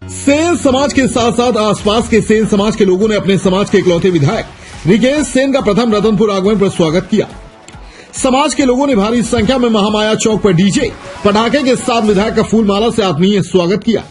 सेन समाज के साथ साथ आसपास के सेन समाज के लोगों ने अपने समाज के इकलौते विधायक रिकेश सेन का प्रथम रतनपुर आगमन पर स्वागत किया। समाज के लोगों ने भारी संख्या में महामाया चौक पर डीजे पटाखे के साथ विधायक का फूलमाला से आत्मीय स्वागत किया।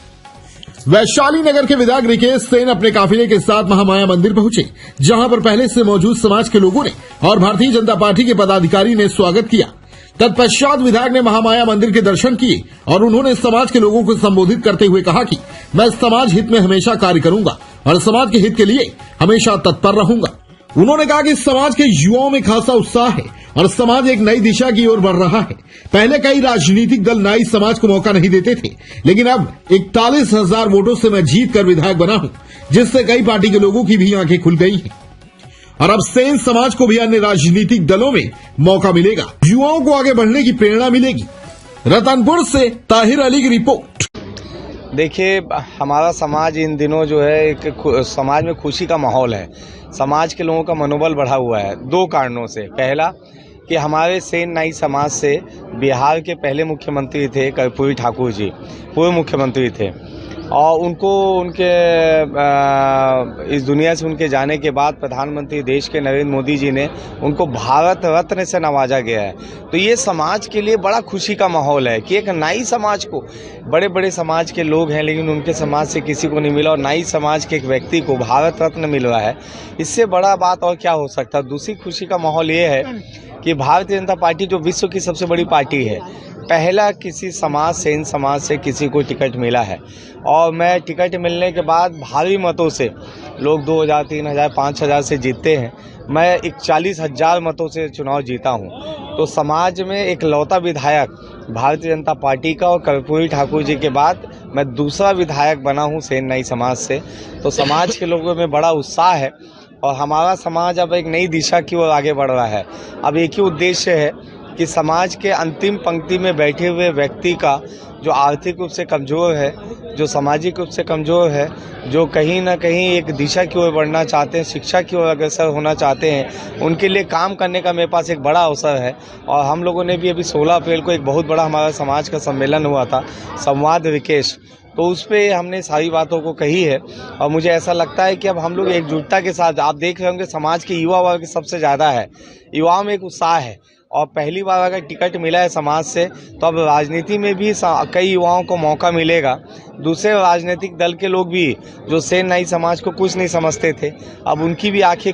वैशाली नगर के विधायक रिकेश सेन अपने काफिले के साथ महामाया मंदिर पहुंचे, जहां पर पहले से मौजूद समाज के लोगों ने और भारतीय जनता पार्टी के पदाधिकारी ने स्वागत किया। तत्पश्चात विधायक ने महामाया मंदिर के दर्शन किए और उन्होंने समाज के लोगों को संबोधित करते हुए कहा कि मैं समाज हित में हमेशा कार्य करूंगा और समाज के हित के लिए हमेशा तत्पर रहूंगा। उन्होंने कहा कि समाज के युवाओं में खासा उत्साह है और समाज एक नई दिशा की ओर बढ़ रहा है। पहले कई राजनीतिक दल नाई समाज को मौका नहीं देते थे, लेकिन अब 41,000 वोटों से मैं जीत कर विधायक बना हूं, जिससे कई पार्टी के लोगों की भी आंखें खुल गई हैं और अब सेन समाज को भी अन्य राजनीतिक दलों में मौका मिलेगा। युवाओं को आगे बढ़ने की प्रेरणा मिलेगी। रतनपुर से ताहिर अली की रिपोर्ट। देखिए, हमारा समाज इन दिनों जो है एक समाज में खुशी का माहौल है। समाज के लोगों का मनोबल बढ़ा हुआ है दो कारणों से। पहला कि हमारे सेन नाई समाज से बिहार के पहले मुख्यमंत्री थे कर्पूरी ठाकुर जी, पूर्व मुख्यमंत्री थे, और उनको उनके इस दुनिया से उनके जाने के बाद प्रधानमंत्री देश के नरेंद्र मोदी जी ने उनको भारत रत्न से नवाजा गया है। तो ये समाज के लिए बड़ा खुशी का माहौल है कि एक नाई समाज को, बड़े बड़े समाज के लोग हैं लेकिन उनके समाज से किसी को नहीं मिला, और नाई समाज के एक व्यक्ति को भारत रत्न मिल रहा है। इससे बड़ा बात और क्या हो सकता है। दूसरी खुशी का माहौल ये है कि भारतीय जनता पार्टी जो विश्व की सबसे बड़ी पार्टी है, पहला किसी समाज, सेन समाज से किसी को टिकट मिला है, और मैं टिकट मिलने के बाद भारी मतों से, लोग 2,000, 3,000, 5,000 से जीतते हैं, मैं 41,000 मतों से चुनाव जीता हूं। तो समाज में एक लौता विधायक भारतीय जनता पार्टी का और कर्पूरी ठाकुर जी के बाद मैं दूसरा विधायक बना हूं सेन नाई समाज से। तो समाज के लोगों में बड़ा उत्साह है और हमारा समाज अब एक नई दिशा की ओर आगे बढ़ रहा है। अब एक ही उद्देश्य है कि समाज के अंतिम पंक्ति में बैठे हुए व्यक्ति का, जो आर्थिक रूप से कमज़ोर है, जो सामाजिक रूप से कमज़ोर है, जो कहीं ना कहीं एक दिशा की ओर बढ़ना चाहते हैं, शिक्षा की ओर अग्रसर होना चाहते हैं, उनके लिए काम करने का मेरे पास एक बड़ा अवसर है। और हम लोगों ने भी अभी 16 अप्रैल को एक बहुत बड़ा हमारा समाज का सम्मेलन हुआ था, संवाद रिकेश, तो उस पर हमने सारी बातों को कही है। और मुझे ऐसा लगता है कि अब हम लोग एकजुटता के साथ, आप देख रहे होंगे समाज के युवा वर्ग सबसे ज़्यादा है, युवाओं में एक उत्साह है, और पहली बार अगर टिकट मिला है समाज से तो अब राजनीति में भी कई युवाओं को मौका मिलेगा। दूसरे राजनीतिक दल के लोग भी जो सेन नाई समाज को कुछ नहीं समझते थे, अब उनकी भी आंखें